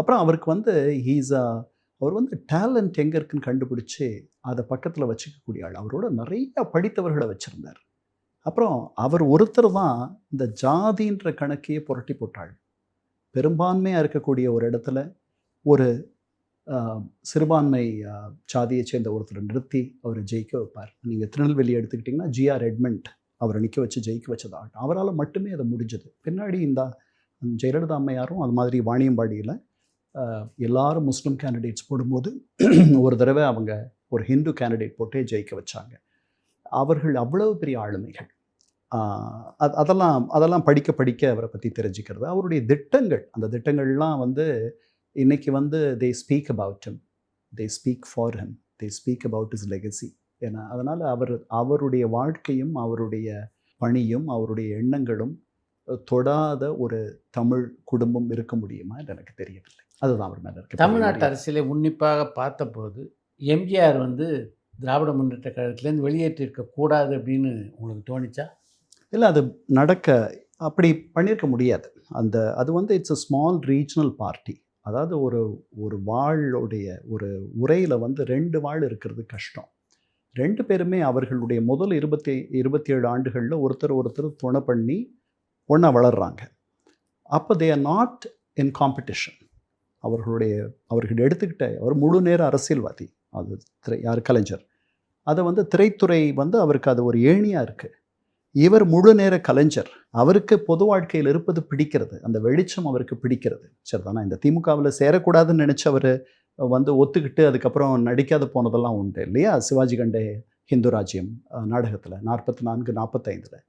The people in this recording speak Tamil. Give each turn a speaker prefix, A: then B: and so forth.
A: அப்புறம் அவருக்கு வந்து அவர் வந்து டேலண்ட் எங்கே இருக்குன்னு கண்டுபிடிச்சு அதை பக்கத்தில் வச்சுக்கக்கூடிய ஆள். அவரோட நிறைய படித்தவர்களை வச்சுருந்தார். அப்புறம் அவர் ஒருத்தர் தான் இந்த ஜாதின்ற கணக்கையே புரட்டி போட்டாள். பெரும்பான்மையாக இருக்கக்கூடிய ஒரு இடத்துல ஒரு சிறுபான்மை சாதியைச் சேர்ந்த ஒருத்தரை நிறுத்தி அவரை ஜெயிக்க வைப்பார். நீங்கள் திருநெல்வேலி எடுத்துக்கிட்டிங்கன்னா ஜிஆர் எட்மண்ட் அவரை நிற்க வச்சு ஜெயிக்க வச்சதாகட்டும், அவரால் மட்டுமே அது முடிஞ்சது. பின்னாடி இந்த ஜெயலலிதா அம்மையாரும் அது மாதிரி வாணியம்பாடியில் எல்லாரும் முஸ்லீம் கேண்டிடேட்ஸ் போடும்போது ஒரு தடவை அவங்க ஒரு ஹிந்து கேண்டிடேட் போட்டே ஜெயிக்க வச்சாங்க. அவர்கள் அவ்வளவு பெரிய ஆளுமைகள். அதெல்லாம் படிக்க படிக்க அவரை பற்றி தெரிஞ்சுக்கிறது. அவருடைய திட்டங்கள், அந்த திட்டங்கள்லாம் வந்து இன்றைக்கி வந்து they speak about him, they speak for him, they speak about his legacy. ஏன்னா அதனால் அவருடைய வாழ்க்கையும் அவருடைய பணியும் அவருடைய எண்ணங்களும் தொடாத ஒரு தமிழ் குடும்பம் இருக்க முடியுமா என்று எனக்கு தெரியவில்லை. அதுதான் அவர் மேலே இருக்கு.
B: தமிழ்நாட்டு அரசியலை உன்னிப்பாக பார்த்தபோது எம்ஜிஆர் வந்து திராவிட முன்னேற்ற கழகத்திலேருந்து வெளியேற்றிருக்கக்கூடாது அப்படின்னு உங்களுக்கு தோணிச்சா?
A: இல்லை, அது அப்படி பண்ணியிருக்க முடியாது. அது வந்து it's a small regional party. அதாவது ஒரு வாளுடைய ஒரு உரையில் வந்து 2 வாள் இருக்கிறது கஷ்டம். 2 பேருமே அவர்களுடைய முதல் 27 ஆண்டுகளில் ஒருத்தர் துணை பண்ணி ஒன்றா வளர்கிறாங்க. அப்போ they are not in competition. அவர்கள் எடுத்துக்கிட்ட அவர் முழு நேர அரசியல்வாதி. அது யார்? கலைஞர். அதை வந்து திரைத்துறை வந்து அவருக்கு அது ஒரு ஏணியாக இருக்குது. இவர் முழு நேர கலைஞர். அவருக்கு பொது வாழ்க்கையில் இருப்பது பிடிக்கிறது, அந்த வெளிச்சம் அவருக்கு பிடிக்கிறது. சரிதானா? இந்த திமுகவில் சேரக்கூடாதுன்னு நினச்சவர் வந்து ஒத்துக்கிட்டு அதுக்கப்புறம் நடிக்காத போனதெல்லாம் உண்டு இல்லையா? சிவாஜி கண்டே ஹிந்து ராஜ்யம் நாடகத்தில் 44, 45